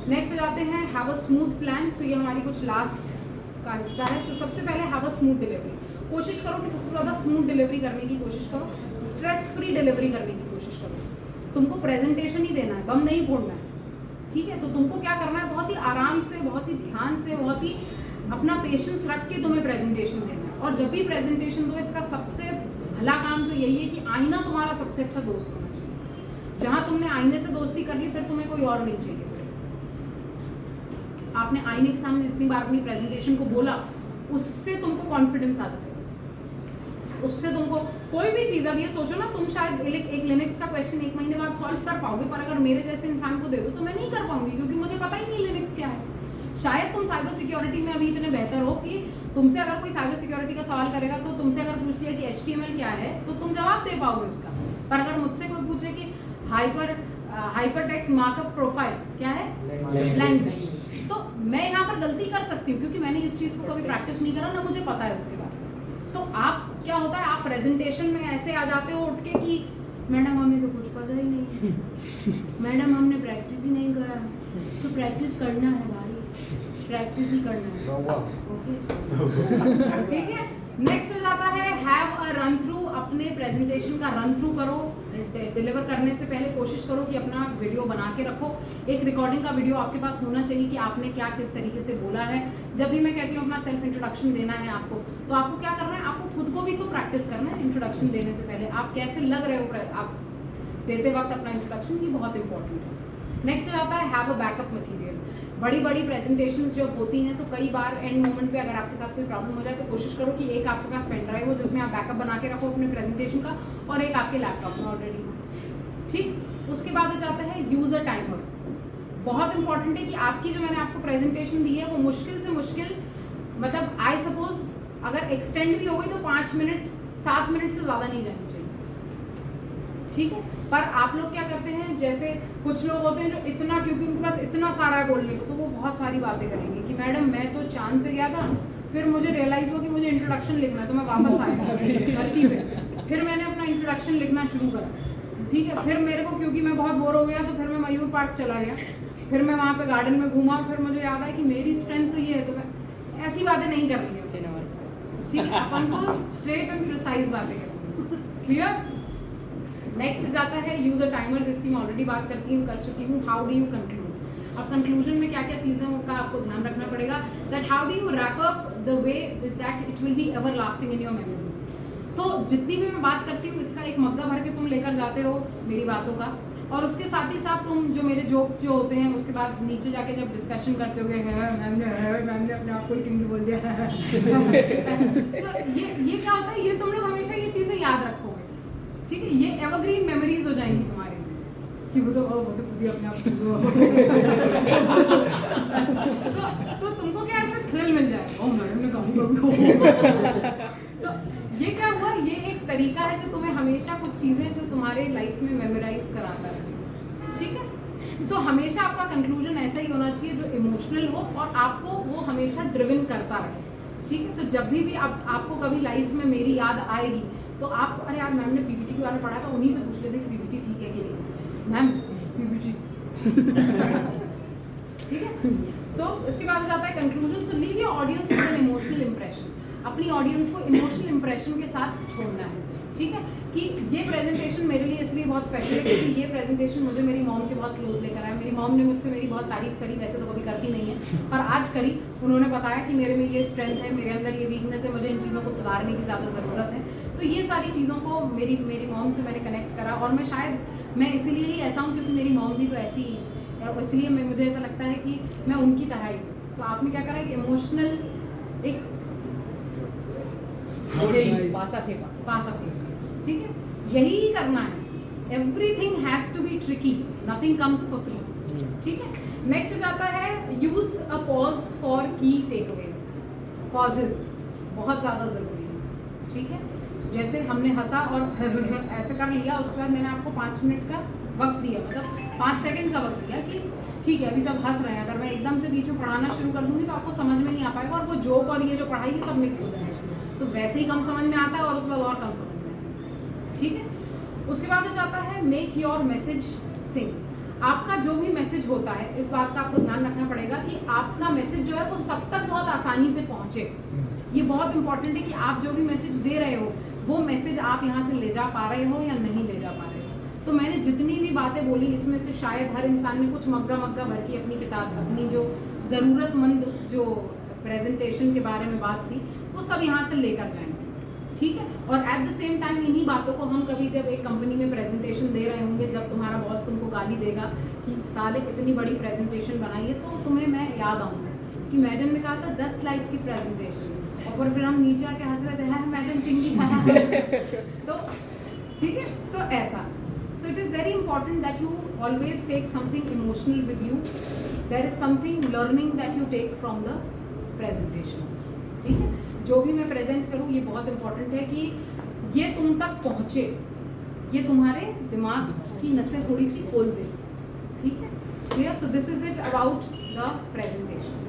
Next जाते हैं have a smooth plan. सो ये हमारी कुछ लास्ट का हिस्सा है। सो सबसे पहले हैव अ स्मूथ डिलीवरी। कोशिश करो कि सबसे ज़्यादा स्मूथ डिलीवरी करने की कोशिश करो, स्ट्रेस फ्री डिलीवरी करने की कोशिश करो। तुमको प्रेजेंटेशन ही देना है, बम नहीं फोड़ना है, ठीक है। तो तुमको क्या करना है, बहुत ही आराम से, बहुत ही ध्यान से, बहुत ही अपना पेशेंस रख के तुम्हें प्रेजेंटेशन देना है। और जब भी प्रेजेंटेशन दो, इसका सबसे भला काम तो यही है कि आईना तुम्हारा सबसे अच्छा दोस्त होना चाहिए। जहाँ तुमने आईने से दोस्ती कर ली, फिर तुम्हें कोई और नहीं चाहिए। आपने आईने के सामने जितनी बार अपनी प्रेजेंटेशन को बोला, उससे तुमको कॉन्फिडेंस आ जाएगा, उससे तुमको कोई भी चीज़। अब ये सोचो ना, तुम शायद एक लिनक्स का क्वेश्चन 1 महीने बाद सॉल्व कर पाओगे, पर अगर मेरे जैसे इंसान को दे दो तो मैं नहीं कर पाऊंगी, क्योंकि मुझे पता ही नहीं लिनक्स क्या है। शायद तुम साइबर सिक्योरिटी में अभी इतने बेहतर हो कि तुमसे अगर कोई साइबर सिक्योरिटी का सवाल करेगा, तो तुमसे अगर पूछ लिया कि HTML क्या है, तो तुम जवाब दे पाओगे उसका। पर अगर मुझसे कोई पूछे कि हाइपरटेक्स्ट मार्कअप प्रोफाइल क्या है, लैंग्वेज, तो मैं यहाँ पर गलती कर सकती हूँ, क्योंकि मैंने इस चीज़ को कभी प्रैक्टिस नहीं करा, ना मुझे पता है उसके बारे में। तो आप क्या होता है, आप प्रेजेंटेशन में ऐसे आ जाते हो उठ के कि मैडम हमें तो कुछ पता ही नहीं, मैडम हमने प्रैक्टिस ही नहीं करा। सो प्रैक्टिस करना है भाई, प्रैक्टिस ही करना है। ओके, ठीक है। नेक्स्ट हो जाता है हैव अ रन थ्रू। अपने प्रेजेंटेशन का रन थ्रू करो। डिलीवर करने से पहले कोशिश करो कि अपना वीडियो बना के रखो। एक रिकॉर्डिंग का वीडियो आपके पास होना चाहिए कि आपने क्या किस तरीके से बोला है। जब भी मैं कहती हूँ अपना सेल्फ इंट्रोडक्शन देना है आपको, तो आपको क्या करना है, आपको खुद को भी तो प्रैक्टिस करना है इंट्रोडक्शन देने से पहले। आप कैसे लग रहे हो आप देते वक्त अपना इंट्रोडक्शन, ये बहुत इंपॉर्टेंट है। नेक्स्ट आता है हैव अ बैकअप मटेरियल। बड़ी बड़ी प्रेजेंटेशंस जब होती हैं, तो कई बार एंड मोमेंट पे अगर आपके साथ कोई प्रॉब्लम हो जाए, तो कोशिश करो कि एक आपके पास पेन ड्राइव हो जिसमें आप बैकअप बना के रखो अपने प्रेजेंटेशन का, और एक आपके लैपटॉप में ऑलरेडी हो, ठीक। उसके बाद जाता है यूज अ टाइमर। बहुत इंपॉर्टेंट है कि आपकी जो मैंने आपको प्रेजेंटेशन दी है, वो मुश्किल से मुश्किल, मतलब आई सपोज अगर एक्सटेंड भी हो गई तो 5 मिनट 7 मिनट से ज़्यादा नहीं जानी चाहिए, ठीक है। पर आप लोग क्या करते हैं, जैसे कुछ लोग होते हैं जो इतना, क्योंकि उनके पास इतना सारा है बोलने को, तो वो बहुत सारी बातें करेंगे कि मैडम मैं तो चांद पे गया था, फिर मुझे रियलाइज हुआ कि मुझे इंट्रोडक्शन लिखना है, तो मैं वापस आया धरती पे, फिर मैंने अपना इंट्रोडक्शन लिखना शुरू करा, ठीक है। फिर मेरे को, क्योंकि मैं बहुत बोर हो गया, तो फिर मैं मयूर पार्क चला गया, फिर मैं वहाँ पे गार्डन में घूमा, फिर मुझे याद आया कि मेरी स्ट्रेंथ तो ये है, तो मैं ऐसी बातें नहीं कर रही हूँ, ठीक है। अपन को स्ट्रेट एंड प्रिसाइज बातें करनी है, क्लियर। नेक्स्ट जाता है यूज अ टाइमर, जिसकी मैं ऑलरेडी बात कर चुकी हूँ। How do you conclude. अब कंक्लूजन में क्या क्या चीज़ों का आपको ध्यान रखना पड़ेगा, that how do you wrap up the way that it will be ever lasting in your memories. तो जितनी भी मैं बात करती हूँ, इसका एक मग्गा भर के तुम लेकर जाते हो मेरी बातों का, और उसके साथ ही साथ तुम जो मेरे जोक्स जो होते हैं, उसके बाद नीचे जाके जब डिस्कशन करते हो, मैम ने अपने आप को ही टिंग बोल दिया तो ये क्या होता है, ये तुम लोग हमेशा ये चीज़ें याद रखोगे, ठीक है। ये एवरग्रीन मेमोरीज हो जाएंगी तुम्हारे कि वो तो खुद ही अपने आप तो तुमको क्या ऐसा थ्रिल मिल जाएगा, ओ मैडम ने कहा तो ये क्या हुआ, ये एक तरीका है जो तुम्हें हमेशा कुछ चीज़ें जो तुम्हारे लाइफ में मेमोराइज कराता है, ठीक है। सो हमेशा आपका कंक्लूजन ऐसा ही होना चाहिए जो इमोशनल हो और आपको वो हमेशा ड्रिवन करता रहे, ठीक है। तो जब भी आपको कभी लाइफ में मेरी याद आएगी, तो आप अरे यार मैम ने पीपीटी के बारे में पढ़ा था, उन्हीं से पूछ लेते कि पीपीटी ठीक है कि नहीं, मैम पीपीटी ठीक है। सो इसके बाद जाता है conclusion. So leave your audience with an emotional impression. अपनी ऑडियंस को इमोशनल इंप्रेशन के साथ छोड़ना है, ठीक है। कि ये प्रेजेंटेशन मेरे लिए इसलिए बहुत स्पेशल है क्योंकि ये प्रेजेंटेशन मुझे मेरी मॉम के बहुत क्लोज लेकर आया। मेरी मॉम ने मुझसे मेरी बहुत तारीफ करी, वैसे तो कभी करती नहीं है, पर आज करी। उन्होंने बताया कि मेरे में ये स्ट्रेंथ है, मेरे अंदर ये वीकनेस है, मुझे इन चीज़ों को सुधारने की ज़्यादा ज़रूरत है। तो ये सारी चीज़ों को मेरी मॉम से मैंने कनेक्ट करा, और मैं शायद मैं इसीलिए ही ऐसा हूँ क्योंकि मेरी मॉम भी तो ऐसी ही है, और इसलिए मुझे ऐसा लगता है कि मैं उनकी तरह ही हूँ। तो आपने क्या करा कि इमोशनल एक पासा फेंका, ठीक है। यही करना है। Everything has to be tricky, nothing comes for free, ठीक है। नेक्स्ट आता है use a pause for key takeaways. Pauses बहुत ज़्यादा ज़रूरी है, ठीक है। जैसे हमने हंसा और ऐसे कर लिया, उसके बाद मैंने आपको 5 मिनट का वक्त दिया, मतलब 5 सेकंड का वक्त दिया कि ठीक है अभी सब हंस रहे हैं। अगर मैं एकदम से बीच में पढ़ाना शुरू कर दूंगी तो आपको समझ में नहीं आ पाएगा, और वो जोक और ये जो पढ़ाई है सब मिक्स हो जाएगा, तो वैसे ही कम समझ में आता है और उसके बाद और कम समझ में आता है, ठीक है। उसके बाद जाता है मेक योर मैसेज सिंक। आपका जो भी मैसेज होता है, इस बात का आपको ध्यान रखना पड़ेगा कि आपका मैसेज जो है वो सब तक बहुत आसानी से पहुंचे। ये बहुत इंपॉर्टेंट है कि आप जो भी मैसेज दे रहे हो वो मैसेज आप यहाँ से ले जा पा रहे हो या नहीं ले जा पा रहे हो। तो मैंने जितनी भी बातें बोली इसमें से शायद हर इंसान ने कुछ मग्गा मग्गा भर की अपनी किताब, अपनी जो ज़रूरतमंद जो प्रेजेंटेशन के बारे में बात थी वो सब यहाँ से लेकर जाएंगे, ठीक है। और एट द सेम टाइम इन्हीं बातों को हम कभी जब एक कंपनी में प्रेजेंटेशन दे रहे होंगे, जब तुम्हारा बॉस तुमको गाली देगा कि साले इतनी बड़ी प्रेजेंटेशन बनाई है, तो तुम्हें मैं याद आऊँगा कि मैडम ने कहा था 10 स्लाइड की प्रेजेंटेशन, और फिर हम नीचे आके हंस रहे थे मैडम पिंकी तो ठीक है। सो ऐसा, so it is very important that you always take something emotional with you, there is something learning that you take from the presentation, ठीक है। जो भी मैं प्रेजेंट करूँ ये बहुत इंपॉर्टेंट है कि ये तुम तक पहुँचे, ये तुम्हारे दिमाग की नसें थोड़ी सी खोल दे, ठीक है। Clear? So this is it about the presentation.